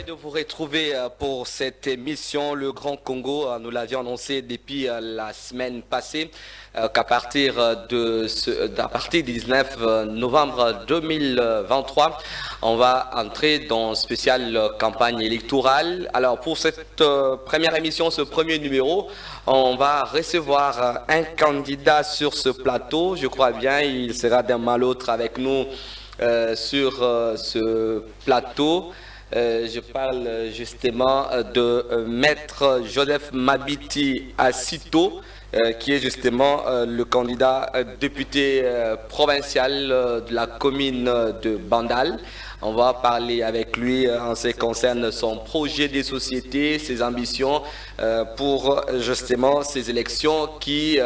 de vous retrouver pour cette émission Le Grand Congo. Nous l'avions annoncé depuis la semaine passée qu'à partir du 19 novembre 2023, on va entrer dans une spéciale campagne électorale. Alors pour cette première émission, ce premier numéro, on va recevoir un candidat sur ce plateau. Je crois bien, il sera d'un mal autre avec nous sur ce plateau. Je parle justement de Maître Joseph Mabiti Asito, qui est justement le candidat député provincial de la commune de Bandal. On va parler avec lui en ce qui concerne son projet de société, ses ambitions pour justement ces élections qui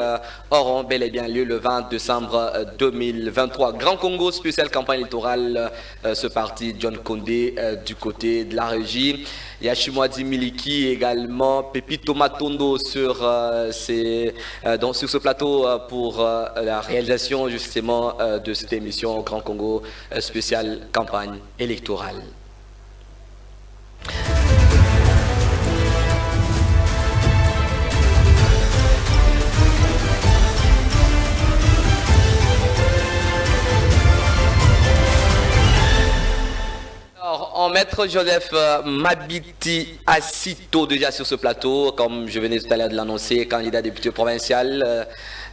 auront bel et bien lieu le 20 décembre 2023. Grand Congo, spéciale campagne électorale, ce parti John Condé du côté de la régie. Yashimwadi Miliki également, Pepito Matondo sur ce plateau pour la réalisation justement de cette émission Grand Congo spéciale campagne électorale. Maître Joseph Mabiti Asito, déjà sur ce plateau, comme je venais tout à l'heure de l'annoncer, candidat député provincial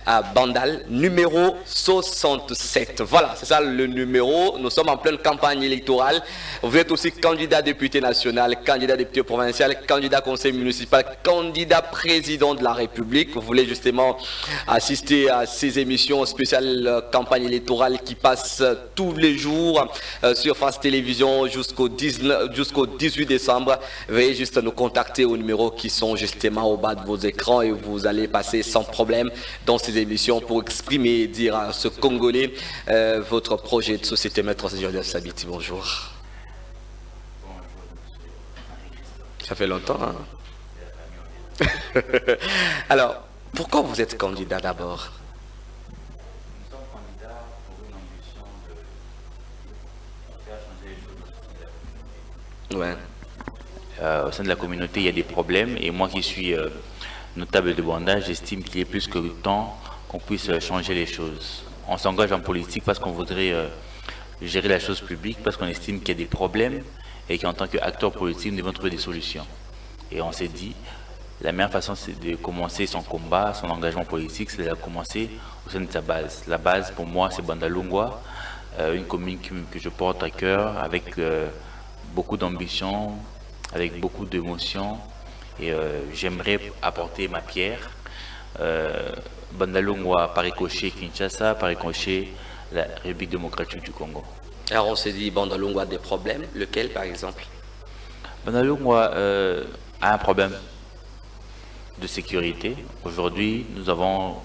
à Bandal, numéro 67. Voilà, c'est ça le numéro. Nous sommes en pleine campagne électorale. Vous êtes aussi candidat député national, candidat député provincial, candidat conseil municipal, candidat président de la République. Vous voulez justement assister à ces émissions spéciales campagne électorale qui passent tous les jours sur France Télévisions jusqu'au 18 décembre. Veuillez juste nous contacter au numéro qui sont justement au bas de vos écrans et vous allez passer sans problème dans ces émissions pour exprimer et dire à ce Congolais votre projet de société. Maître Joseph Mabiti, bonjour. Ça fait longtemps, hein? Alors, pourquoi vous êtes candidat d'abord? Nous sommes candidats pour une ambition de faire changer les choses. Ouais. Au sein de la communauté, il y a des problèmes et moi qui suis notable de Bandal, j'estime qu'il est plus que temps qu'on puisse changer les choses. On s'engage en politique parce qu'on voudrait gérer la chose publique, parce qu'on estime qu'il y a des problèmes et qu'en tant qu'acteurs politiques, nous devons trouver des solutions. Et on s'est dit, la meilleure façon c'est de commencer son combat, son engagement politique, c'est de commencer au sein de sa base. La base pour moi c'est Bandalungwa, une commune que je porte à cœur avec beaucoup d'ambition, avec beaucoup d'émotion. Et j'aimerais apporter ma pierre. Bandalungwa par ricochet Kinshasa, par ricochet la République démocratique du Congo. Alors on s'est dit Bandalungwa a des problèmes, lequel par exemple? Bandalungwa a un problème de sécurité. Aujourd'hui, nous avons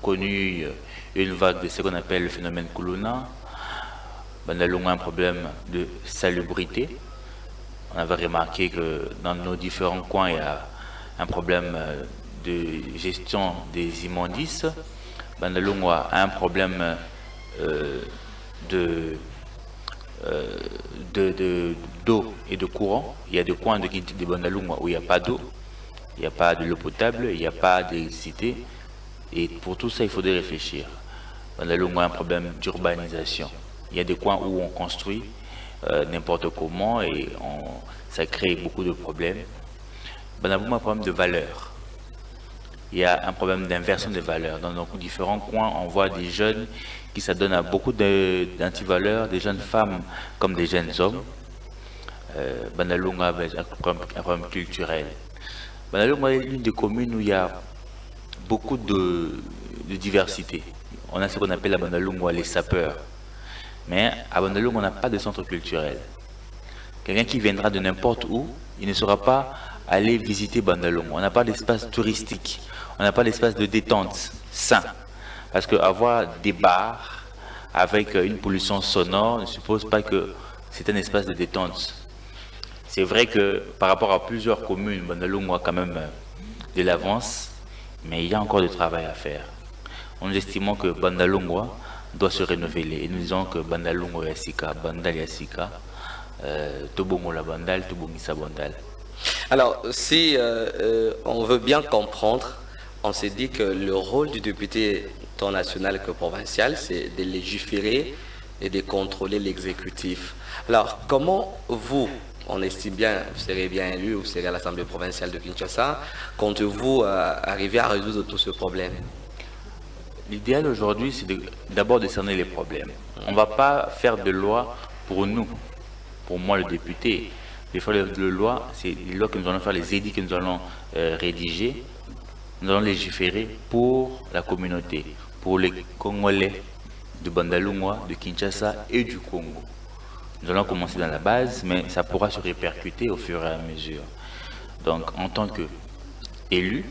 connu une vague de ce qu'on appelle le phénomène Kuluna. Bandalungwa a un problème de salubrité. On avait remarqué que dans nos différents coins, il y a un problème de gestion des immondices. Bandalungwa a un problème d'eau et de courant. Il y a des coins de Bandalungwa où il n'y a pas d'eau, il n'y a pas de l'eau potable, il n'y a pas d'électricité. Et pour tout ça, il faudrait réfléchir. Bandalungwa a un problème d'urbanisation. Il y a des coins où on construit n'importe comment et ça crée beaucoup de problèmes. Bandalungwa a un problème de valeur. Il y a un problème d'inversion des valeurs. Dans nos différents coins, on voit des jeunes qui s'adonnent à beaucoup d'antivaleurs, des jeunes femmes comme des jeunes hommes. Bandalungwa a un problème culturel. Bandalungwa est l'une des communes où il y a beaucoup de diversité. On a ce qu'on appelle à Bandalungwa les sapeurs. Mais à Bandalungwa, on n'a pas de centre culturel. Quelqu'un qui viendra de n'importe où, il ne saura pas aller visiter Bandalungwa. On n'a pas d'espace touristique. On n'a pas d'espace de détente sain. Parce qu'avoir des bars avec une pollution sonore ne suppose pas que c'est un espace de détente. C'est vrai que par rapport à plusieurs communes, Bandalungwa a quand même de l'avance, mais il y a encore du travail à faire. Nous estimons que Bandalungwa doit se renouveler. Et nous disons que Bandalungwa Yassika, Bandal Yassika, Tobongo la bandal, Tobongisa bandal. Alors, si on veut bien comprendre, on s'est dit que le rôle du député tant national que provincial, c'est de légiférer et de contrôler l'exécutif. Alors, comment vous, on estime bien, vous serez bien élu, vous serez à l'Assemblée provinciale de Kinshasa, comptez-vous arriver à résoudre tout ce problème? L'idéal aujourd'hui, c'est d'abord de cerner les problèmes. On ne va pas faire de loi pour nous, pour moi le député. Les fois de loi, c'est les lois que nous allons faire, les édits que nous allons rédiger, nous allons légiférer pour la communauté, pour les Congolais de Bandalungwa, de Kinshasa et du Congo. Nous allons commencer dans la base, mais ça pourra se répercuter au fur et à mesure. Donc, en tant qu'élu,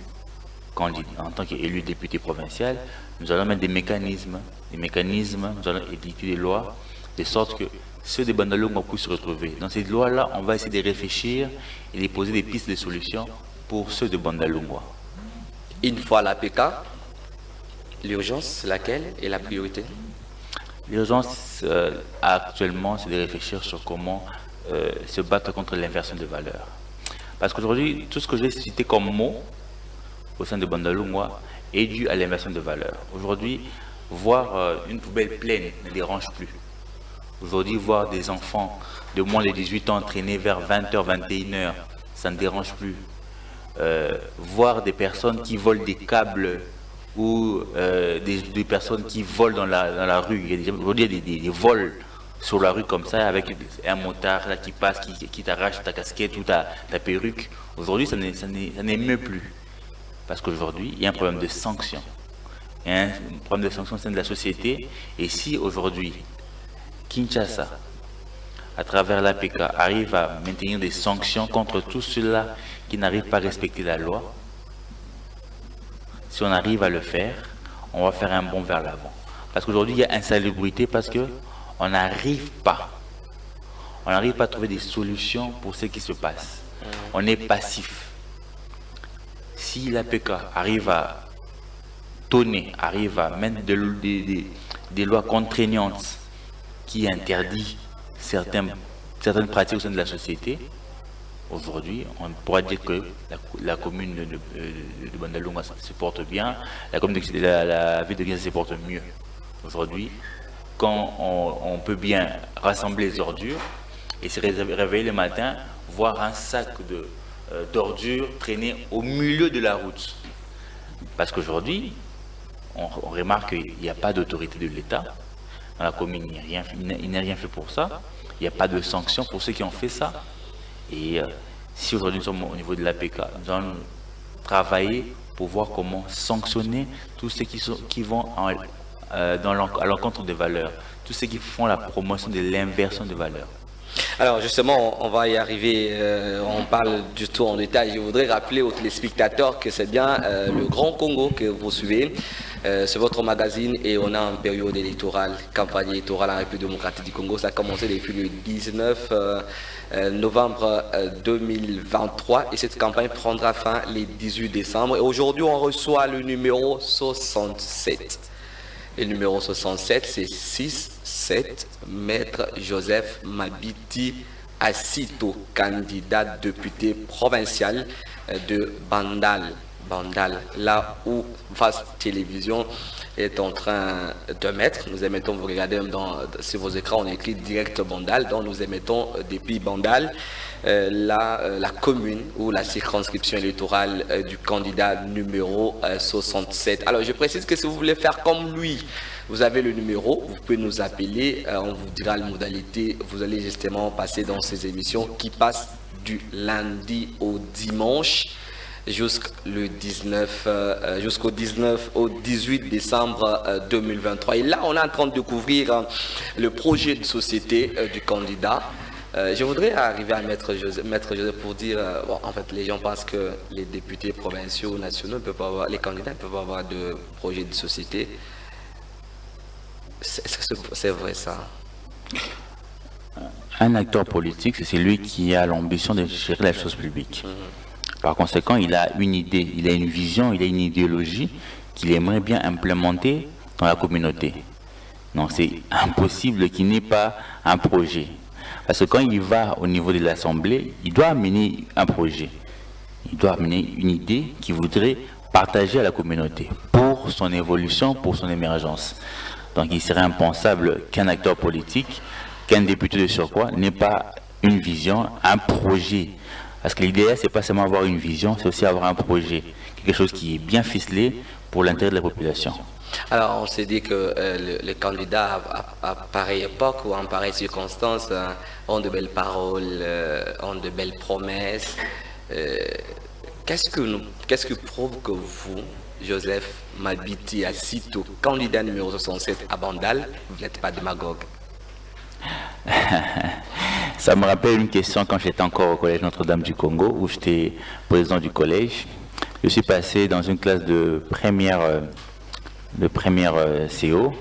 en tant qu'élu député provincial, nous allons mettre des mécanismes, nous allons éditer des lois, de sorte que ceux des Bandalungwa puissent se retrouver. Dans ces lois-là, on va essayer de réfléchir et de poser des pistes de solutions pour ceux de Bandalungwa. Une fois l'APK, l'urgence, laquelle est la priorité? L'urgence actuellement, c'est de réfléchir sur comment se battre contre l'inversion de valeurs. Parce qu'aujourd'hui, tout ce que j'ai cité comme mot au sein de Bandalungwa est dû à l'inversion de valeurs. Aujourd'hui, voir une poubelle pleine ne dérange plus. Aujourd'hui, voir des enfants de moins de 18 ans traîner vers 20h, 21h, ça ne dérange plus. Voir des personnes qui volent des câbles ou des personnes qui volent dans la rue. Aujourd'hui, il y a des vols sur la rue comme ça, avec un motard là, qui passe, qui t'arrache ta casquette ou ta perruque. Aujourd'hui, ça n'émeut plus. Parce qu'aujourd'hui, il y a un problème de sanction. Il y a un problème de sanction au sein de la société. Et si aujourd'hui, Kinshasa, à travers l'APK, arrive à maintenir des sanctions contre tous ceux-là qui n'arrivent pas à respecter la loi, si on arrive à le faire, on va faire un bond vers l'avant. Parce qu'aujourd'hui, il y a insalubrité parce qu'on n'arrive pas. On n'arrive pas à trouver des solutions pour ce qui se passe. On est passif. Si l'APK arrive à tonner, arrive à mettre des lois contraignantes qui interdisent certaines pratiques au sein de la société, aujourd'hui, on pourra dire que la commune de Bandalungwa se porte bien, la ville de Kinshasa se porte mieux. Aujourd'hui, quand on peut bien rassembler les ordures et se réveiller le matin, voir un sac d'ordures traîner au milieu de la route. Parce qu'aujourd'hui, on remarque qu'il n'y a pas d'autorité de l'État. Dans la commune, il n'est rien fait pour ça. Il n'y a pas de sanctions pour ceux qui ont fait ça. Et si aujourd'hui nous sommes au niveau de l'APK, nous allons travailler pour voir comment sanctionner tous ceux qui vont à l'encontre des valeurs, tous ceux qui font la promotion de l'inversion des valeurs. Alors justement, on va y arriver, on parle du tout en détail. Je voudrais rappeler aux téléspectateurs que c'est bien le Grand Congo que vous suivez. C'est votre magazine et on a en période électorale, campagne électorale en République démocratique du Congo. Ça a commencé depuis le 19 novembre 2023 et cette campagne prendra fin le 18 décembre. Et aujourd'hui, on reçoit le numéro 67. Le numéro 67, c'est 6-7, Maître Joseph Mabiti Asito, candidat député provincial de Bandal. Là où Vaste Télévision est en train de mettre. Nous émettons, vous regardez sur vos écrans, on écrit direct Bandal, donc nous émettons depuis Bandal la commune ou la circonscription électorale du candidat numéro 67. Alors je précise que si vous voulez faire comme lui, vous avez le numéro, vous pouvez nous appeler, on vous dira la modalité, vous allez justement passer dans ces émissions qui passent du lundi au dimanche jusqu'au 19 au 18 décembre 2023. Et là, on est en train de découvrir le projet de société du candidat. Je voudrais arriver à Maître Joseph pour dire, en fait, les gens pensent que les députés provinciaux ou nationaux ne peuvent pas avoir, les candidats ne peuvent pas avoir de projet de société. Est-ce que c'est vrai ça? Un acteur politique, c'est celui qui a l'ambition de gérer la chose publique. Par conséquent, il a une idée, il a une vision, il a une idéologie qu'il aimerait bien implémenter dans la communauté. Non, c'est impossible qu'il n'ait pas un projet. Parce que quand il va au niveau de l'Assemblée, il doit amener un projet. Il doit amener une idée qu'il voudrait partager à la communauté pour son évolution, pour son émergence. Donc il serait impensable qu'un acteur politique, qu'un député de surcroît n'ait pas une vision, un projet. Parce que l'idéal, ce n'est pas seulement avoir une vision, c'est aussi avoir un projet. Quelque chose qui est bien ficelé pour l'intérêt de la population. Alors, on s'est dit que les candidats à pareille époque ou en pareille circonstance ont de belles paroles, ont de belles promesses. Qu'est-ce que prouve que vous, Joseph Mabiti Assito, candidat numéro 67 à Bandal, vous n'êtes pas démagogue? Ça me rappelle une question quand j'étais encore au collège Notre-Dame du Congo, où j'étais président du collège. Je suis passé dans une classe de première CO,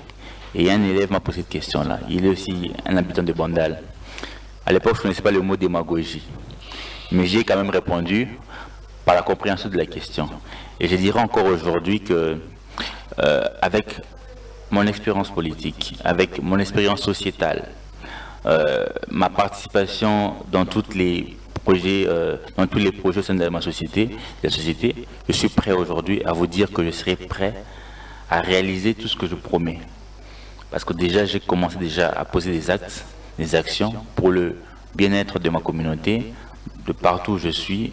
et un élève m'a posé cette question-là. Il est aussi un habitant de Bandal. À l'époque, je ne connaissais pas le mot démagogie, mais j'ai quand même répondu par la compréhension de la question. Et je dirais encore aujourd'hui que, avec mon expérience politique, avec mon expérience sociétale, ma participation dans tous les projets au sein de ma société, je suis prêt aujourd'hui à vous dire que je serai prêt à réaliser tout ce que je promets. Parce que déjà, j'ai commencé à poser des actes, des actions pour le bien-être de ma communauté, de partout où je suis,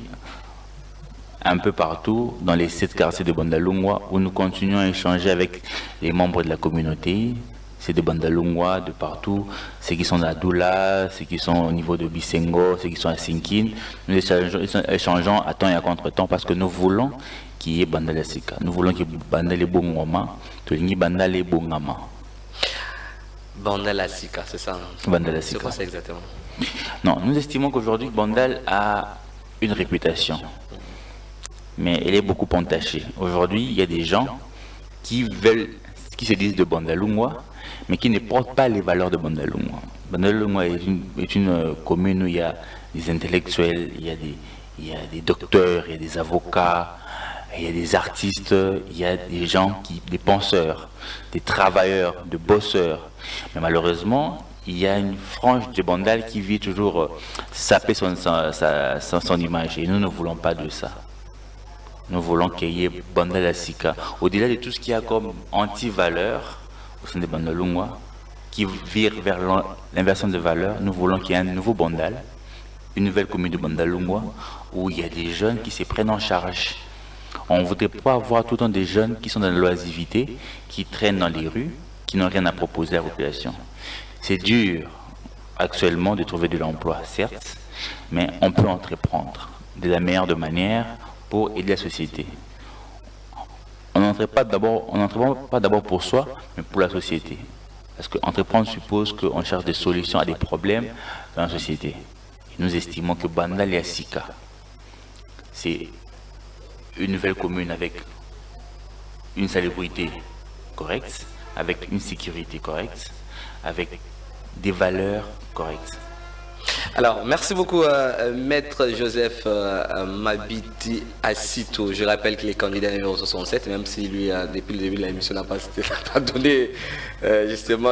un peu partout, dans les 7 quartiers de Bandalungwa, où nous continuons à échanger avec les membres de la communauté. C'est de Bandalungwa, de partout, ceux qui sont à Doula, ceux qui sont au niveau de Bisengo, ceux qui sont à Sinkin. Nous échangeons à temps et à contre-temps parce que nous voulons qu'il y ait Bandal Asika. Nous voulons qu'il y ait Bandal et Bongoma, Tolingi Bandal et Bongama. Bandal Asika, c'est ça? Bandal Asika. C'est quoi ça exactement? Non, nous estimons qu'aujourd'hui Bandal a une réputation, mais elle est beaucoup entachée. Aujourd'hui, il y a des gens qui se disent de Bandalungwa, mais qui ne portent pas les valeurs de Bandalungwa. Bandalungwa est une commune où il y a des intellectuels, il y a des docteurs, il y a des avocats, il y a des artistes, il y a des gens, des penseurs, des travailleurs, des bosseurs. Mais malheureusement, il y a une frange de Bandal qui vit toujours saper son image. Et nous ne voulons pas de ça. Nous voulons qu'il y ait Bandal Asika. Au-delà de tout ce qu'il y a comme anti-valeur au sein de Bandalungwa, qui vire vers l'inversion de valeurs, nous voulons qu'il y ait un nouveau Bandal, une nouvelle commune de Bandalungwa, où il y a des jeunes qui se prennent en charge. On ne voudrait pas avoir tout le temps des jeunes qui sont dans l'oisivité, qui traînent dans les rues, qui n'ont rien à proposer à la population. C'est dur actuellement de trouver de l'emploi, certes, mais on peut entreprendre de la meilleure de manière pour aider la société. On n'entreprend pas d'abord pour soi, mais pour la société. Parce qu'entreprendre suppose qu'on cherche des solutions à des problèmes dans la société. Et nous estimons que Bandal et Asika, c'est une nouvelle commune avec une salubrité correcte, avec une sécurité correcte, avec des valeurs correctes. Alors, merci beaucoup, Maître Joseph Mabiti Assito. Je rappelle qu'il est candidat numéro 67, même si lui, depuis le début de la l'émission, n'a pas donné justement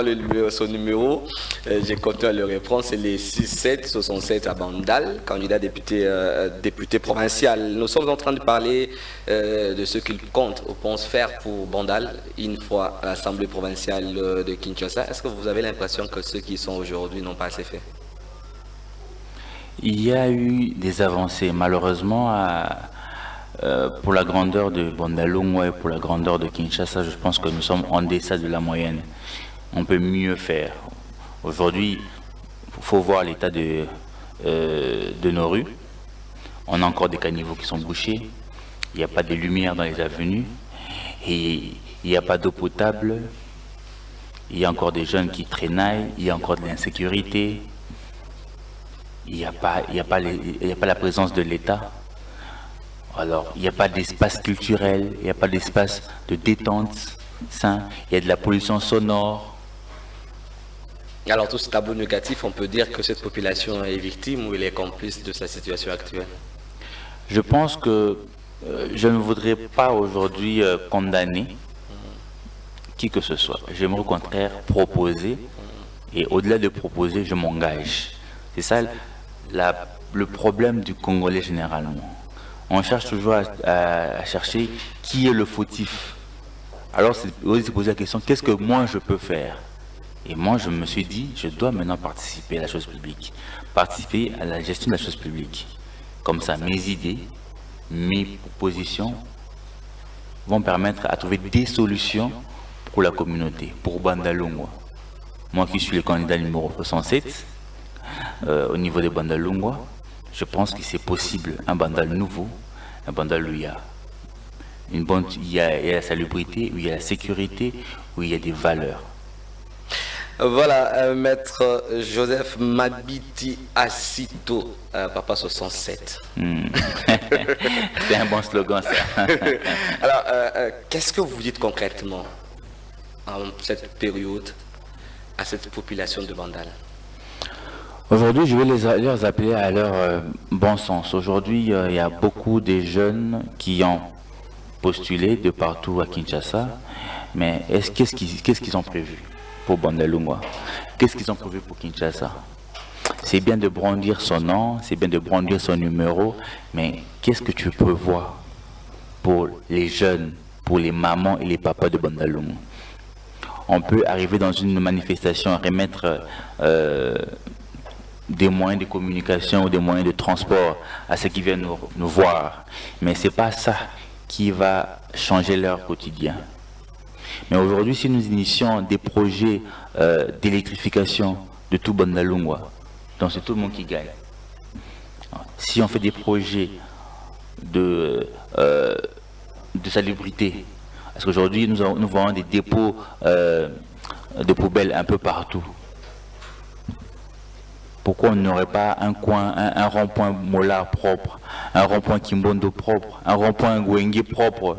son numéro. J'ai compté à le répondre, c'est les 67 à Bandal, candidat député provincial. Nous sommes en train de parler de ce qu'il compte ou pense faire pour Bandal une fois à l'Assemblée provinciale de Kinshasa. Est-ce que vous avez l'impression que ceux qui sont aujourd'hui n'ont pas assez fait? Il y a eu des avancées, malheureusement, pour la grandeur de Bandalungwa et pour la grandeur de Kinshasa, je pense que nous sommes en deçà de la moyenne. On peut mieux faire. Aujourd'hui, il faut voir l'état de nos rues. On a encore des caniveaux qui sont bouchés, il n'y a pas de lumière dans les avenues, et il n'y a pas d'eau potable, il y a encore des jeunes qui traînaillent, il y a encore de l'insécurité. Il n'y a pas la présence de l'État. Alors, il n'y a pas d'espace culturel, il n'y a pas d'espace de détente sain, il y a de la pollution sonore. Alors, tout ce tableau négatif, on peut dire que cette population est victime ou elle est complice de sa situation actuelle? Je pense que je ne voudrais pas aujourd'hui condamner qui que ce soit. J'aimerais au contraire proposer, et au-delà de proposer, je m'engage C'est ça le problème du Congolais généralement. On cherche toujours à chercher qui est le fautif. Alors, c'est se poser la question, qu'est-ce que moi je peux faire? Et moi, je me suis dit, je dois maintenant participer à la chose publique, participer à la gestion de la chose publique. Comme ça, mes idées, mes propositions vont permettre à trouver des solutions pour la communauté, pour Bandalungwa. Moi qui suis le candidat numéro 67, au niveau de Bandalungwa, je pense que c'est possible, un Bandal nouveau, un Bandal où il y a il y a la salubrité, où il y a la sécurité, où il y a des valeurs. Voilà, maître Joseph Mabiti Asito, Papa 67. C'est un bon slogan, ça. Alors, qu'est-ce que vous dites concrètement en cette période à cette population de Bandal? Aujourd'hui, je vais les appeler à leur bon sens. Aujourd'hui, il y a beaucoup de jeunes qui ont postulé de partout à Kinshasa, mais qu'est-ce qu'ils ont prévu pour Bandalungwa? Qu'est-ce qu'ils ont prévu pour Kinshasa? C'est bien de brandir son nom, c'est bien de brandir son numéro, mais qu'est-ce que tu peux voir pour les jeunes, pour les mamans et les papas de Bandalungwa? On peut arriver dans une manifestation, remettre des moyens de communication ou des moyens de transport à ceux qui viennent nous voir, mais ce n'est pas ça qui va changer leur quotidien. Mais aujourd'hui, si nous initions des projets d'électrification de tout Bandalungwa, donc c'est tout le monde qui gagne. Si on fait des projets de salubrité, parce qu'aujourd'hui nous voyons des dépôts de poubelles un peu partout. Pourquoi on n'aurait pas un coin, un rond-point Mola propre, un rond-point Kimbondo propre, un rond-point Ngwenge propre,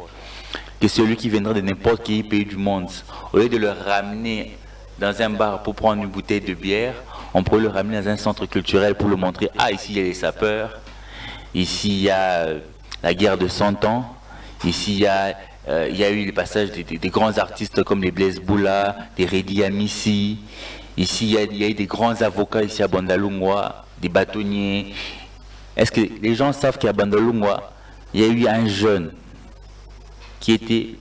que celui qui viendra de n'importe quel pays du monde, au lieu de le ramener dans un bar pour prendre une bouteille de bière, on pourrait le ramener dans un centre culturel pour le montrer, ah, ici il y a les sapeurs, ici il y a la guerre de 100 ans, ici il y a eu le passage des grands artistes comme les Blaise Boula, des Redi Amissi. Ici, il y a eu des grands avocats ici à Bandalungwa, des bâtonniers. Est-ce que les gens savent qu'à Bandalungwa, il y a eu un jeune qui était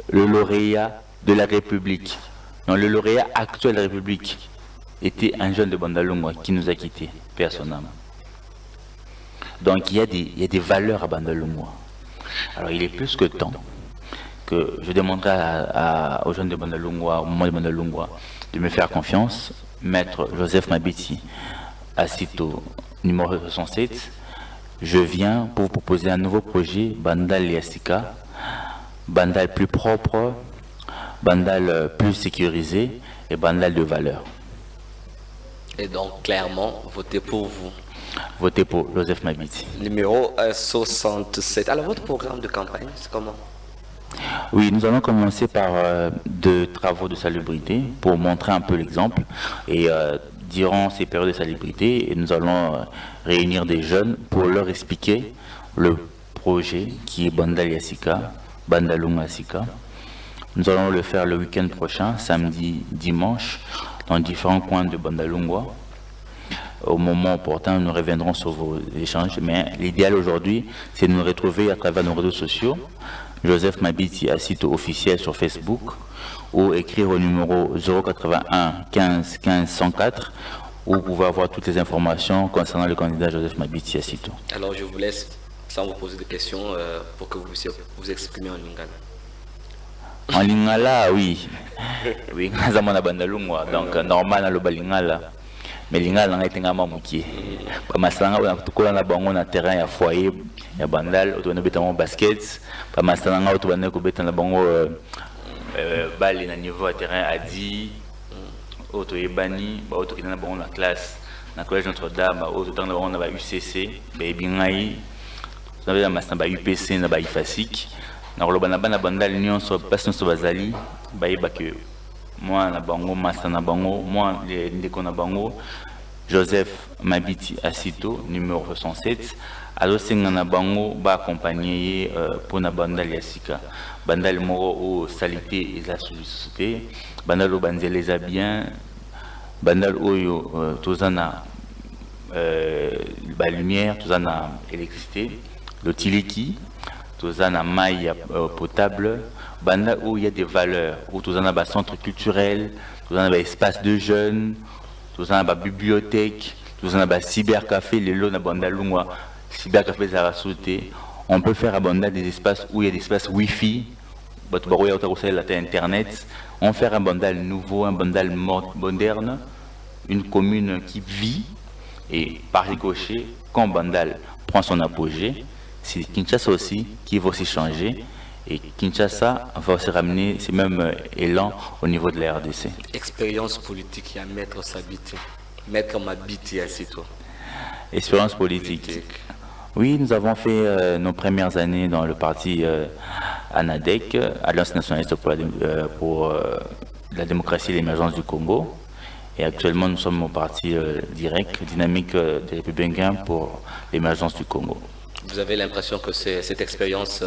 le lauréat de la République? Non, le lauréat actuel de la République était un jeune de Bandalungwa qui nous a quittés, paix à son âme. Donc il y a des valeurs à Bandalungwa. Alors il est plus que temps que je demanderai aux jeunes de Bandalungwa, au moment de Bandalungwa, de me faire confiance. Maître Joseph Mabiti Asito, numéro 67, je viens pour vous proposer un nouveau projet, Bandal Yasika, Bandal plus propre, Bandal plus sécurisé et Bandal de valeur. Et donc, clairement, votez pour vous. Votez pour Joseph Mabiti. Numéro 67. Alors, votre programme de campagne, c'est comment? Oui, nous allons commencer par de travaux de salubrité pour montrer un peu l'exemple. Et durant ces périodes de salubrité, nous allons réunir des jeunes pour leur expliquer le projet qui est Bandal Yasika, Bandalungwa Yasika. Nous allons le faire le week-end prochain, samedi, dimanche, dans différents coins de Bandalungwa. Au moment opportun, nous reviendrons sur vos échanges. Mais l'idéal aujourd'hui, c'est de nous retrouver à travers nos réseaux sociaux. Joseph Mabiti Asito officiel sur Facebook, ou écrire au numéro 081 15 15 104 où vous pouvez avoir toutes les informations concernant le candidat Joseph Mabiti Asito. Alors je vous laisse, sans vous poser de questions, pour que vous puissiez vous exprimer en lingala. En lingala, oui. Oui, donc normal dans le balingala. Mais lingala n'a été ngama mukie. Pas masanga on a tout collé na bango na terrain ya foyer ya bandal autour de basket. Pas masanga autour de na bango balle na niveau à terrain à 10 auto ebani ba auto na bango na classe na collège Notre-Dame auto dans bango na ba UCC ba ebingai na ba masanga ba UPC na ba ifasik na koloba na bana bandal nyonso passe nyonso bazali ba yeba que moi na bango masa na bango moi ndeko na bango Joseph Mabiti Asito numéro 67 alors senga na bango ba accompagner pour na bandal Yasika bandal moko o salité et la société bandal o banzeleza bien bandal oyo tozana lumière, tout ça na électricité, le tiliki, tout ça na maille potable, banda où il y a des valeurs, où tout ça na centre culturel, tout ça na espace de jeunes, tout ça na bibliothèque, tout ça na cybercafé, les lots na banda lungwa, cybercafé ça va sauter. On peut faire à banda des espaces où il y a des espaces wifi, internet, on fait un bandal nouveau, un bandal moderne, une commune qui vit, et par ricochet, quand bandal prend son apogée, c'est Kinshasa aussi qui va aussi changer, et Kinshasa va aussi ramener ces mêmes élans au niveau de la RDC. Expérience politique à mettre s'habiter, mettre m'habiter à toi. Expérience politique. Oui, nous avons fait nos premières années dans le parti ANADEC, Alliance nationaliste pour la démocratie et l'émergence du Congo. Et actuellement, nous sommes au parti direct, dynamique des Républicains pour l'émergence du Congo. Vous avez l'impression que cette expérience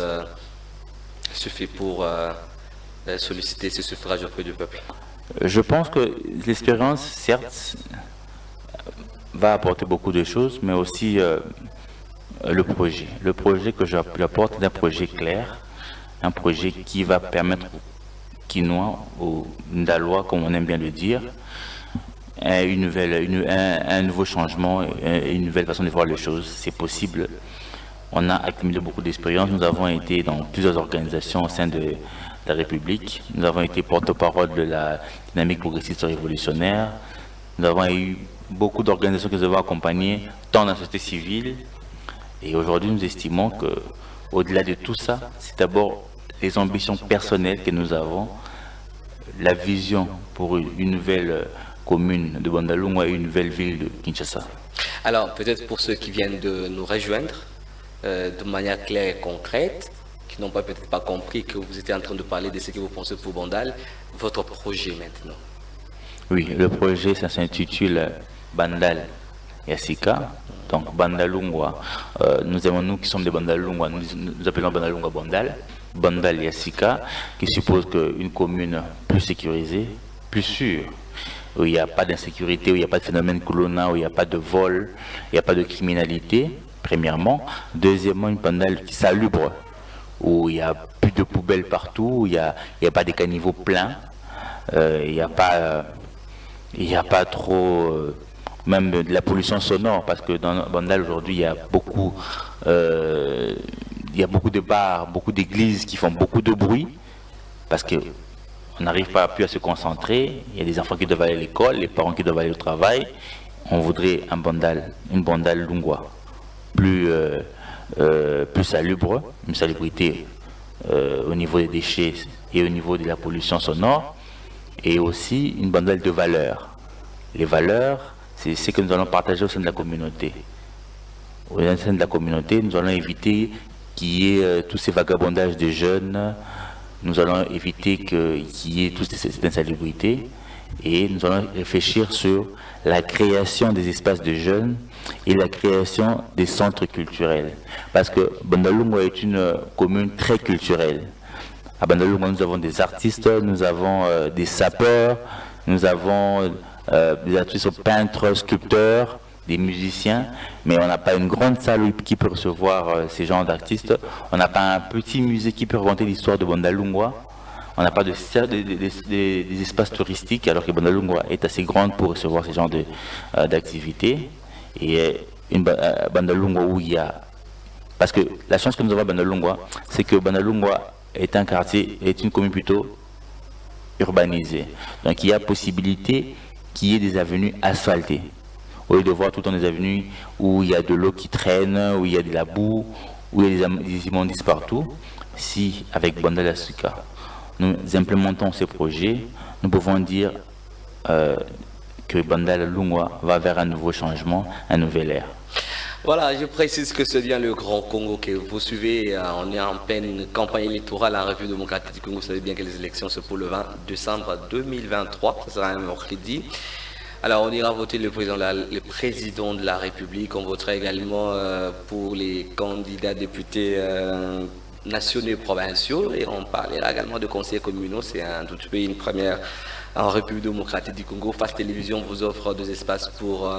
suffit pour solliciter ce suffrage auprès du peuple? Je pense que l'expérience, certes, va apporter beaucoup de choses, mais aussi le projet. Le projet que j'apporte est un projet clair, un projet qui va permettre aux Kinois, aux Ndalois, comme on aime bien le dire, un nouveau changement, une nouvelle façon de voir les choses. C'est possible. On a accumulé beaucoup d'expérience. Nous avons été dans plusieurs organisations au sein de la République. Nous avons été porte-parole de la dynamique progressiste révolutionnaire. Nous avons eu beaucoup d'organisations qui nous avons accompagnées, tant dans la société civile. Et aujourd'hui, nous estimons qu'au-delà de tout ça, c'est d'abord les ambitions personnelles que nous avons, la vision pour une nouvelle commune de Bandalungwa et une nouvelle ville de Kinshasa. Alors, peut-être pour ceux qui viennent de nous rejoindre, de manière claire et concrète, qui n'ont peut-être pas compris que vous étiez en train de parler de ce que vous pensez pour Bandal, votre projet maintenant. Oui, le projet, ça s'intitule Bandal Yassika, donc Bandalungwa. Nous qui sommes des Bandalungwa, nous appelons Bandalungwa Bandal, Bandal Yassika, qui suppose qu'une commune plus sécurisée, plus sûre, où il n'y a pas d'insécurité, où il n'y a pas de phénomène colonna, où il n'y a pas de vol, il n'y a pas de criminalité, premièrement. Deuxièmement, une Bandal qui salubre, où il n'y a plus de poubelles partout, où il n'y a pas des caniveaux pleins, il n'y a pas trop même de la pollution sonore, parce que dans Bandal aujourd'hui il y a beaucoup de bars, beaucoup d'églises qui font beaucoup de bruit, parce qu'on n'arrive pas plus à se concentrer. Il y a des enfants qui doivent aller à l'école, les parents qui doivent aller au travail. On voudrait une Bandal Lungwa plus salubre, une salubrité au niveau des déchets et au niveau de la pollution sonore, et aussi une Bandal de valeurs. Les valeurs, c'est ce que nous allons partager au sein de la communauté. Au sein de la communauté, nous allons éviter qu'il y ait tous ces vagabondages de jeunes, nous allons éviter qu'il y ait toute cette insalubrité, et nous allons réfléchir sur la création des espaces de jeunes et la création des centres culturels. Parce que Bandalungwa est une commune très culturelle. À Bandalungwa, nous avons des artistes, nous avons des sapeurs, nous avons des artistes peintres, sculpteurs, des musiciens, mais on n'a pas une grande salle qui peut recevoir ces genres d'artistes. On n'a pas un petit musée qui peut raconter l'histoire de Bandalungwa. On n'a pas des espaces touristiques, alors que Bandalungwa est assez grande pour recevoir ces genres d'activités. Et une Bandalungwa où il y a... Parce que la chance que nous avons à Bandalungwa, c'est que Bandalungwa est un quartier, est une commune plutôt urbanisée. Donc il y a possibilité qu'il y ait des avenues asphaltées. Au lieu de voir tout le temps des avenues où il y a de l'eau qui traîne, où il y a de la boue, où il y a des immondices partout, si avec Bandal Yassika, nous implémentons ces projets, nous pouvons dire que Bandal Lungwa va vers un nouveau changement, un nouvel ère. Voilà, je précise que c'est bien le Grand Congo que vous suivez. On est en pleine campagne électorale en République démocratique du Congo. Vous savez bien que les élections sont pour le 20 décembre 2023. Ça sera un mercredi. Alors, on ira voter le président de la République. On votera également pour les candidats députés nationaux et provinciaux. Et on parlera également de conseillers communaux. C'est un tout petit peu une première en République démocratique du Congo. FAS Télévision vous offre des espaces pour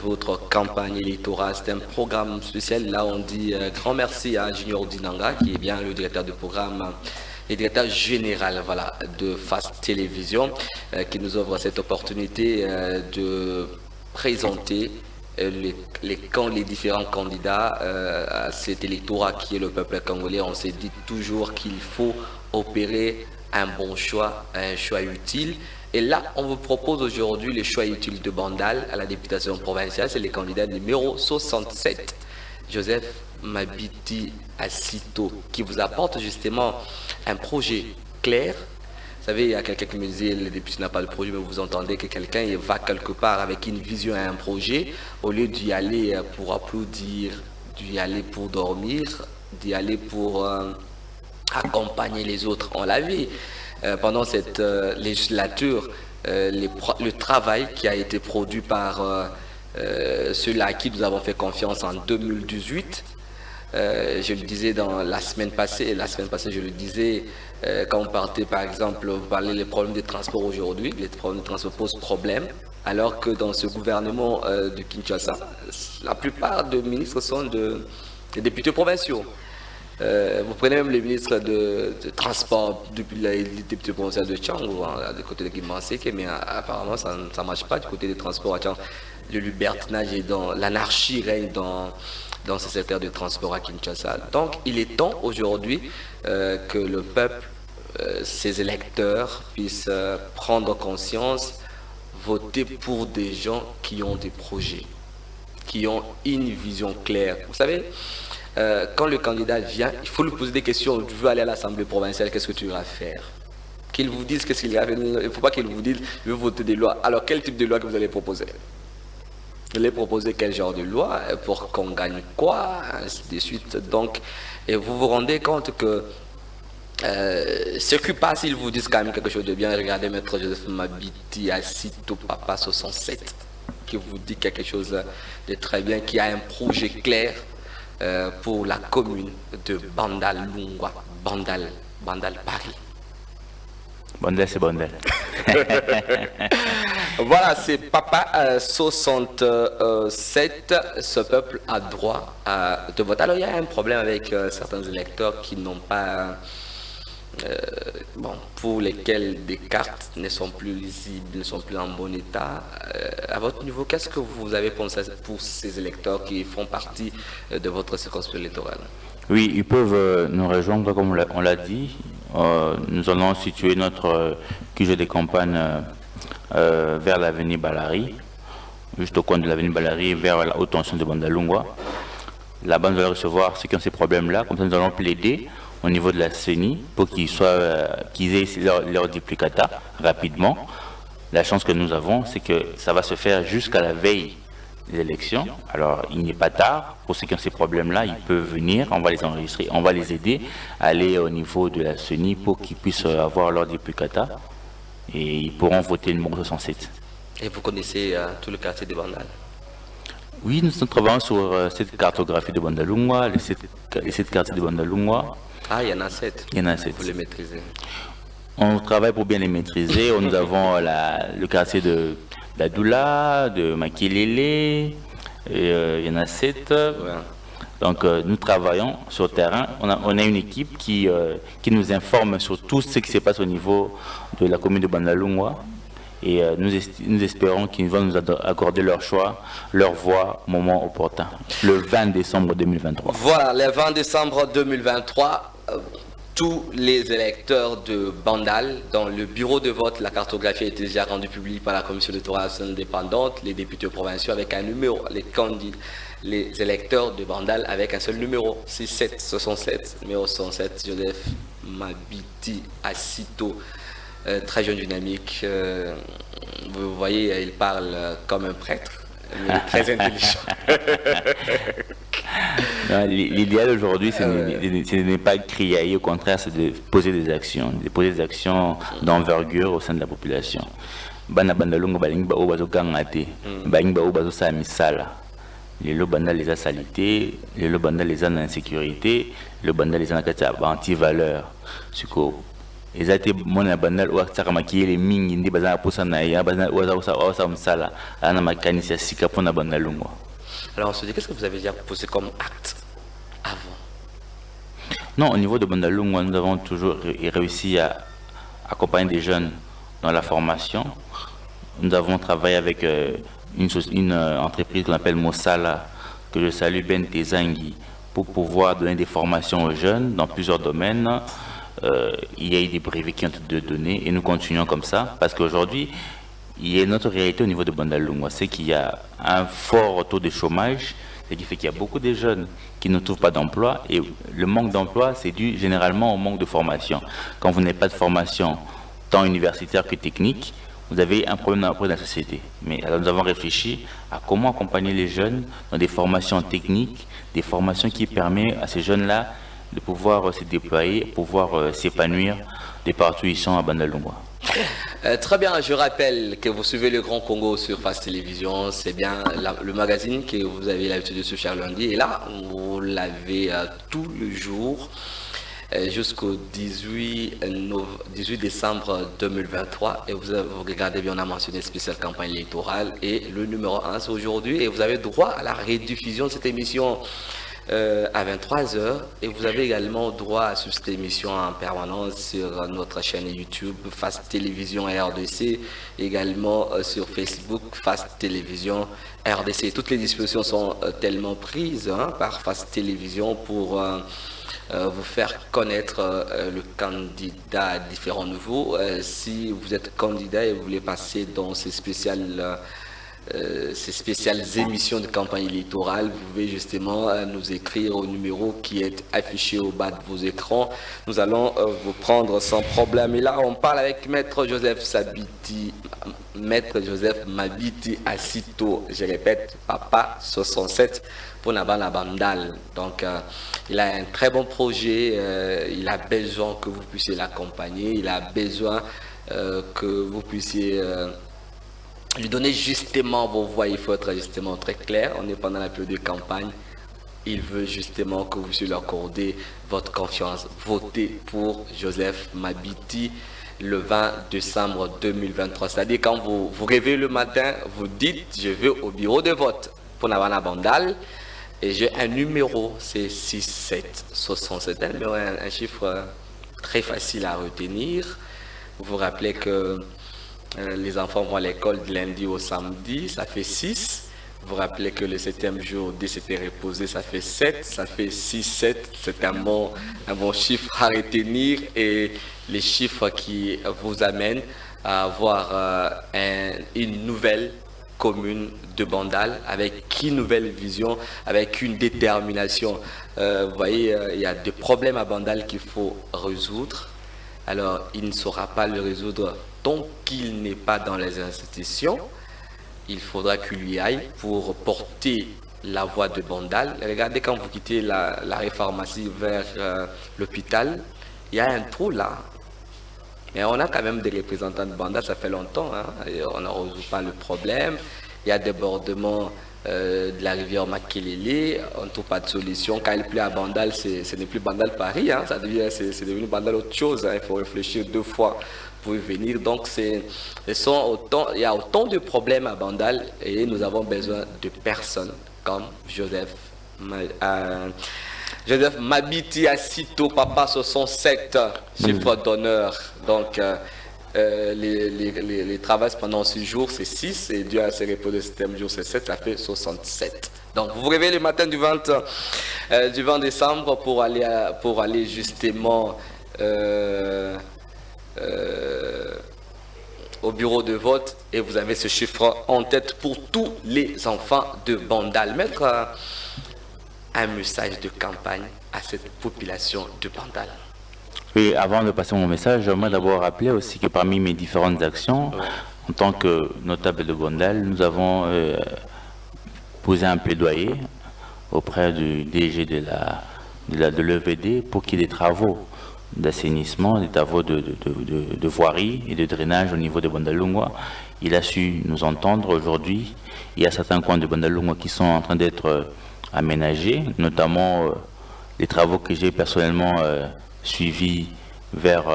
votre campagne électorale. C'est un programme spécial. Là, on dit grand merci à Junior Dinanga, qui est bien le directeur du programme et directeur général, voilà, de FAS Télévision, qui nous offre cette opportunité de présenter les différents candidats à cet électorat qui est le peuple congolais. On s'est dit toujours qu'il faut opérer un bon choix, un choix utile. Et là, on vous propose aujourd'hui le choix utile de Bandal à la députation provinciale. C'est le candidat numéro 67, Joseph Mabiti Asito, qui vous apporte justement un projet clair. Vous savez, il y a quelqu'un qui me disait le député n'a pas de projet, mais vous entendez que quelqu'un va quelque part avec une vision et un projet, au lieu d'y aller pour applaudir, d'y aller pour dormir, d'y aller pour accompagner les autres. On l'a vu pendant cette législature, le travail qui a été produit par ceux-là à qui nous avons fait confiance en 2018. Je le disais dans la semaine passée, je le disais, quand on partait par exemple, vous parlez des problèmes de transport aujourd'hui, les problèmes de transport posent problème, alors que dans ce gouvernement de Kinshasa, la plupart des ministres sont des députés provinciaux. Vous prenez même les ministres de transport depuis les députés provinciaux de Tchangou, du côté de Kimanseke, mais apparemment ça ne marche pas du côté des transports à Tchangou. Le libertinage et l'anarchie règne dans ce secteur de transport à Kinshasa. Donc il est temps aujourd'hui que le peuple, ses électeurs puissent prendre conscience, voter pour des gens qui ont des projets, qui ont une vision claire. Vous savez, quand le candidat vient, il faut lui poser des questions. Tu veux aller à l'Assemblée provinciale, qu'est-ce que tu vas faire? Qu'il vous dise qu'est-ce qu'il va faire. Il ne faut pas qu'il vous dise, je veux voter des lois. Alors quel type de loi que vous allez proposer? Vous allez proposer quel genre de loi pour qu'on gagne quoi, ainsi de suite. Donc, et vous vous rendez compte que ce qui passe, ils vous disent quand même quelque chose de bien. Regardez Maître Joseph Mabiti Asito Papa 67, qui vous dit quelque chose de très bien, qui a un projet clair pour la commune de Bandal Lungwa, Bandal Paris. Bandal, c'est Bandal. Voilà, c'est Papa 67. Ce peuple a droit de vote. Alors, il y a un problème avec certains électeurs qui n'ont pas... pour lesquels des cartes ne sont plus lisibles, ne sont plus en bon état. À votre niveau, qu'est-ce que vous avez pensé pour ces électeurs qui font partie de votre circonscription électorale? Oui, ils peuvent nous rejoindre, comme on l'a dit. Nous allons situer notre QG de campagne vers l'avenue Balari, juste au coin de l'avenue Balari, vers la haute tension de Bandalungwa. Là-bas, nous allons recevoir ceux qui ont ces problèmes-là. Comme ça, nous allons plaider au niveau de la CENI pour qu'ils aient leur duplicata rapidement. La chance que nous avons, c'est que ça va se faire jusqu'à la veille des élections. Alors, il n'est pas tard. Pour ceux qui ont ces problèmes-là, ils peuvent venir, on va les enregistrer, on va les aider à aller au niveau de la CENI pour qu'ils puissent avoir leur duplicata et ils pourront voter le numéro 67. Et vous connaissez tout le quartier de Bandal? Oui, nous travaillons sur cette cartographie de Bandalungwa, les 7 quartiers de Bandalungwa. Ah, il y en a 7. Il y en a 7. Vous les maîtrisez? On travaille pour bien les maîtriser. Nous avons le quartier de d'Adoula, de Makilele, il y en a 7. Ouais. Donc nous travaillons sur le terrain. On a une équipe qui nous informe sur tout ce qui se passe au niveau de la commune de Bandalungwa. Et nous espérons qu'ils vont nous accorder leur choix, leur voix au moment opportun, le 20 décembre 2023. Voilà, le 20 décembre 2023. Tous les électeurs de Bandal, dans le bureau de vote, la cartographie a été déjà rendue publique par la commission électorale indépendante, les députés provinciaux avec un numéro, les électeurs de Bandal avec un seul numéro, 6767, numéro 107, Joseph Mabiti Asito, très jeune dynamique, vous voyez, il parle comme un prêtre, mais il est très intelligent. L'idéal aujourd'hui, ce n'est pas crier, au contraire, c'est de poser des actions d'envergure au sein de la population. Bana bandalongo balingi ba obazo gangate, balingi ba obazo sa misala. Les banda les a salité, les banda les a insécurité, le banda les a anti-valeur. eza te mona bandal oyo atisaka makiyele mingi nde baza na posa na ye oyo aza mosala aza na makanisi ya sika mpona bandalungu. Alors on se dit, qu'est-ce que vous avez déjà posé comme acte avant? Non, au niveau de Bandalungu, nous avons toujours réussi à accompagner des jeunes dans la formation. Nous avons travaillé avec une entreprise qu'on appelle Mosala, que je salue, Ben Tezangi, pour pouvoir donner des formations aux jeunes dans plusieurs domaines. Il y a eu des brevets qui ont été donnés et nous continuons comme ça parce qu'aujourd'hui, il y a notre réalité au niveau de Bandalungu, c'est qu'il y a un fort taux de chômage, ce qui fait qu'il y a beaucoup de jeunes qui ne trouvent pas d'emploi et le manque d'emploi, c'est dû généralement au manque de formation. Quand vous n'avez pas de formation, tant universitaire que technique, vous avez un problème dans la société. Mais alors nous avons réfléchi à comment accompagner les jeunes dans des formations techniques, des formations qui permettent à ces jeunes-là de pouvoir se déployer, pouvoir s'épanouir de partout où ils sont à Bandalungu. Très bien, je rappelle que vous suivez le Grand Congo sur Face Télévision, c'est bien le magazine que vous avez l'habitude de suivre chaque lundi, et là, vous l'avez tous les jours jusqu'au 18 décembre 2023, et vous regardez bien, on a mentionné spéciale campagne électorale, et le numéro 1 c'est aujourd'hui, et vous avez droit à la rediffusion de cette émission à 23h, et vous avez également droit à cette émission en permanence sur notre chaîne YouTube Face Télévision RDC, également sur Facebook Face Télévision RDC. Toutes les dispositions sont tellement prises par Face Télévision pour vous faire connaître le candidat à différents niveaux. Si vous êtes candidat et vous voulez passer dans ces spéciales émissions de campagne électorale, vous pouvez justement nous écrire au numéro qui est affiché au bas de vos écrans. Nous allons vous prendre sans problème. Et là, on parle avec Maître Joseph Mabiti Asito, je répète, Papa 67 pour Nabana Bandal. Donc, il a un très bon projet, il a besoin que vous puissiez l'accompagner, il a besoin que vous puissiez lui donner justement vos voix. Il faut être justement très clair. On est pendant la période de campagne. Il veut justement que vous puissiez lui accorder votre confiance. Votez pour Joseph Mabiti le 20 décembre 2023. C'est-à-dire quand vous vous réveillez le matin, vous dites je vais au bureau de vote pour Nabana Bandal et j'ai un numéro, c'est 6767. Un chiffre très facile à retenir. Vous vous rappelez que les enfants vont à l'école du lundi au samedi, ça fait 6. Vous vous rappelez que le 7e jour, dès s'était reposé, ça fait 7, ça fait 6, 7. C'est un bon chiffre à retenir et les chiffres qui vous amènent à avoir une nouvelle commune de Bandal avec une nouvelle vision, avec une détermination. Vous voyez, il y a des problèmes à Bandal qu'il faut résoudre. Alors, il ne saura pas le résoudre tant qu'il n'est pas dans les institutions. Il faudra qu'il y aille pour porter la voix de Bandal. Regardez, quand vous quittez la pharmacie vers l'hôpital, il y a un trou là. Mais on a quand même des représentants de Bandal, ça fait longtemps. Et on ne résout pas le problème. Il y a débordement de la rivière Makelele, on ne trouve pas de solution. Quand il pleut à Bandal, ce n'est plus Bandal Paris, c'est devenu Bandal autre chose. Il faut réfléchir 2 fois pour y venir. Donc il y a autant de problèmes à Bandal et nous avons besoin de personnes comme Joseph Mabiti Asito, Papa 67, chiffre d'honneur. Donc les travaux pendant 6 jours c'est 6 et Dieu a ses repos de 7e jour c'est 7, ça fait 67. Donc vous vous réveillez le matin du 20 décembre pour aller justement au bureau de vote et vous avez ce chiffre en tête pour tous les enfants de Bandal. Mettre un message de campagne à cette population de Bandal. Oui, avant de passer mon message, j'aimerais d'abord rappeler aussi que parmi mes différentes actions, en tant que notable de Bandal, nous avons posé un plaidoyer auprès du DG de l'EVD pour qu'il y ait des travaux d'assainissement, des travaux de voirie et de drainage au niveau de Bandalungu. Il a su nous entendre aujourd'hui. Il y a certains coins de Bandalungu qui sont en train d'être aménagés, notamment les travaux que j'ai personnellement suivis vers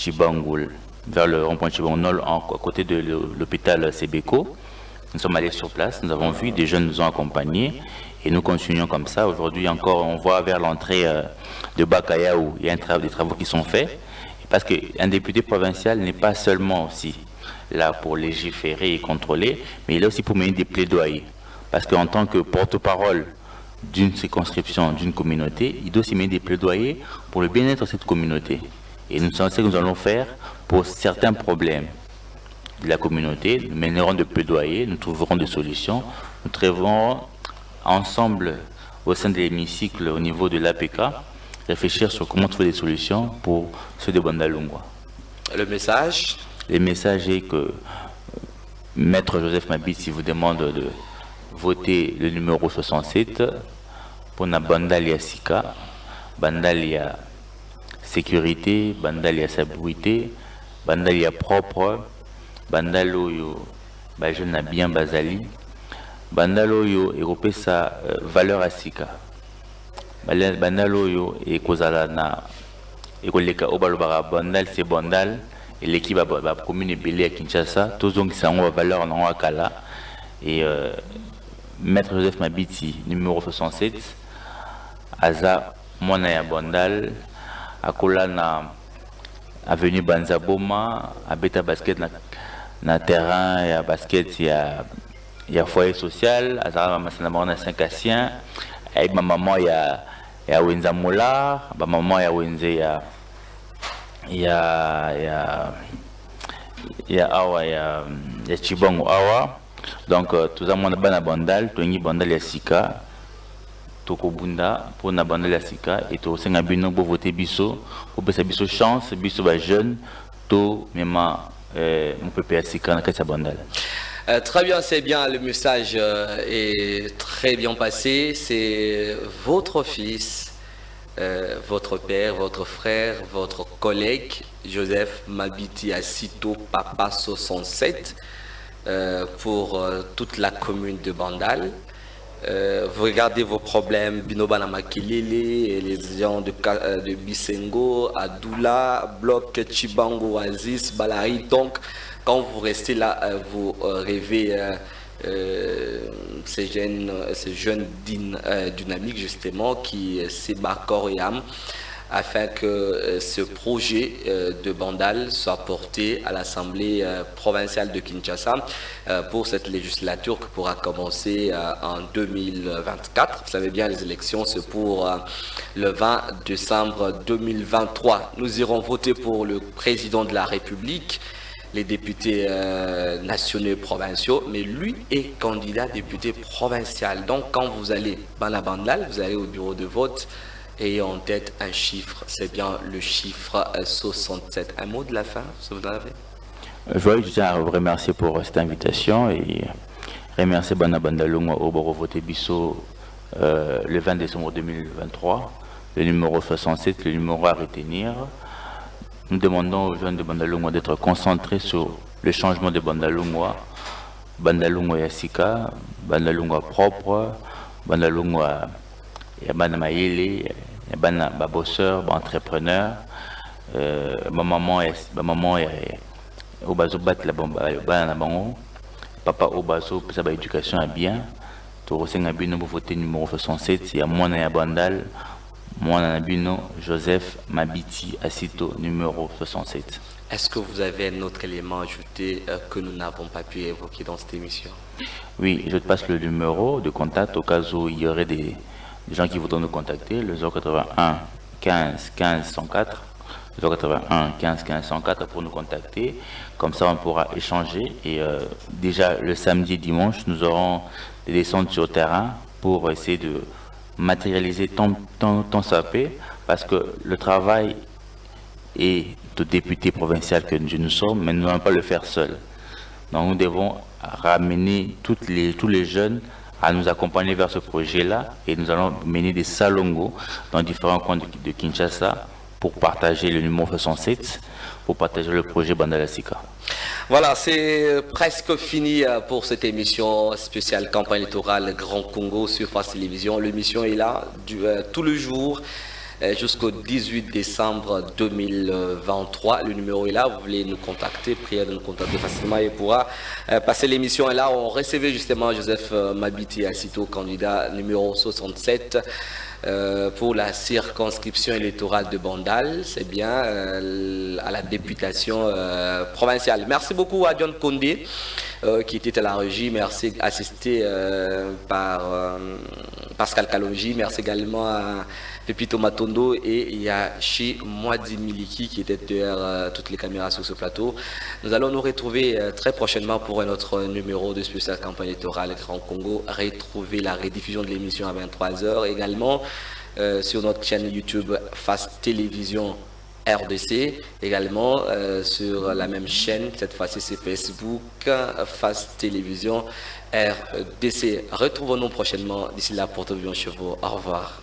Chibangoul, vers le rond-point Chibangoul, à côté de l'hôpital Sebeko. Nous sommes allés sur place, nous avons vu, des jeunes nous ont accompagnés et nous continuons comme ça. Aujourd'hui encore, on voit vers l'entrée de Bakaya où il y a des travaux qui sont faits. Parce qu'un député provincial n'est pas seulement aussi là pour légiférer et contrôler, mais il est aussi pour mener des plaidoyers. Parce qu'en tant que porte-parole d'une circonscription, d'une communauté, il doit aussi mener des plaidoyers pour le bien-être de cette communauté. Et nous savons ce que nous allons faire pour certains problèmes de la communauté. Nous mènerons des plaidoyers, nous trouverons des solutions. Nous trouverons ensemble au sein de l'hémicycle au niveau de l'APK réfléchir sur comment trouver des solutions pour ceux de Bandalungwa. Le message? Le message est que Maître Joseph Mabiti vous demande de voter le numéro 67 pour na Bandalia Sika, Bandalia sécurité, Bandalia sécurité, Bandalia propre, Bandaloyo jeune bien Bazali, Bandaloyo et sa valeur à Sika. Bandaloyo et Kozala na ekoleka obalobara bandal c'est bandal et l'équipe va commune belé à Kinshasa tous donc ça ont valeur en Wakala et Maître Joseph Mabiti numéro 67 aza mwana ya bandal akola na avenue Banzaboma abeta basket na terrain ya basket ya foyer social aza masana mona 5 Assien avec ma maman il y a Wenza Mola, ma maman il y a Wenze il y a Chibango Awa. Donc tout ça mon bana bandal, to ngi bandal ya sika to ko bunda pour na bandal ya sika et to senga bino bo voter biso, pour pesa biso chance biso ba jeune to mema mon papa sika na kasa bandal. Très bien, c'est bien, le message est très bien passé. C'est votre fils, votre père, votre frère, votre collègue, Joseph Mabiti Asito, Papa 67, pour toute la commune de Bandal. Vous regardez vos problèmes, Binobana Makilele, les gens de Bisengo, Adoula, Bloc, Chibango, Aziz, Balari. Donc, quand vous restez là, vous rêvez ces jeunes dynamiques justement qui s'ébarquent corps et âme afin que ce projet de Bandal soit porté à l'Assemblée provinciale de Kinshasa pour cette législature qui pourra commencer en 2024. Vous savez bien, les élections, c'est pour le 20 décembre 2023. Nous irons voter pour le président de la République, les députés nationaux et provinciaux, mais lui est candidat député provincial. Donc quand vous allez à Bandal, vous allez au bureau de vote et en tête un chiffre, c'est bien le chiffre 67. Un mot de la fin, si vous en avez? Je tiens à vous remercier pour cette invitation et remercier Bana Bandalungwa au bureau vote Bisso le 20 décembre 2023, le numéro 67, le numéro à retenir. Nous demandons aux jeunes de Bandalungwa d'être concentrés sur le changement de Bandalungwa, Bandalungwa Yassika, Bandalungwa propre, Bandalungwa Yabana Maïle, Yabana Babosseur, entrepreneur, maman Obazo bat la bana bango, papa Obazo pour sa éducation à bien, Torosenga Bino pour voter numéro 67, il y a Mwana ya Bandal. Moi, Nabino, Joseph Mabiti Asito, numéro 67. Est-ce que vous avez un autre élément ajouté que nous n'avons pas pu évoquer dans cette émission? Oui, je te passe le numéro de contact au cas où il y aurait des gens qui voudront nous contacter, le 081 15 15 104, 081 15 15 104 pour nous contacter. Comme ça, on pourra échanger. Et déjà, le samedi et dimanche, nous aurons des descentes sur le terrain pour essayer de matérialiser tant ça peut, parce que le travail est de député provincial que nous sommes, mais nous n'allons pas le faire seul. Donc nous devons ramener tous les jeunes à nous accompagner vers ce projet-là et nous allons mener des salongos dans différents coins de Kinshasa pour partager le numéro 67, pour partager le projet Bandal Sika. Voilà, c'est presque fini pour cette émission spéciale campagne électorale Grand Congo sur France Télévisions. L'émission est là tout le jour jusqu'au 18 décembre 2023. Le numéro est là, vous voulez nous contacter, priez de nous contacter facilement et pourra passer l'émission. Et là, on recevait justement Joseph Mabiti Asito, candidat numéro 67 pour la circonscription électorale de Bandal, c'est bien, à la députation provinciale. Merci beaucoup à John Condé qui était à la régie. Merci, assisté par Pascal Kalonji. Merci également à Pepito Matondo et Yashi Mwadi Miliki qui était derrière toutes les caméras sur ce plateau. Nous allons nous retrouver très prochainement pour un autre numéro de spécial campagne électorale Grand Congo. Retrouver la rediffusion de l'émission à 23h également sur notre chaîne YouTube Fast Télévision RDC, également sur la même chaîne, cette fois-ci c'est Facebook, Fast Télévision RDC. Retrouvons-nous prochainement. D'ici là, portez-vous bien chez vous. Au revoir.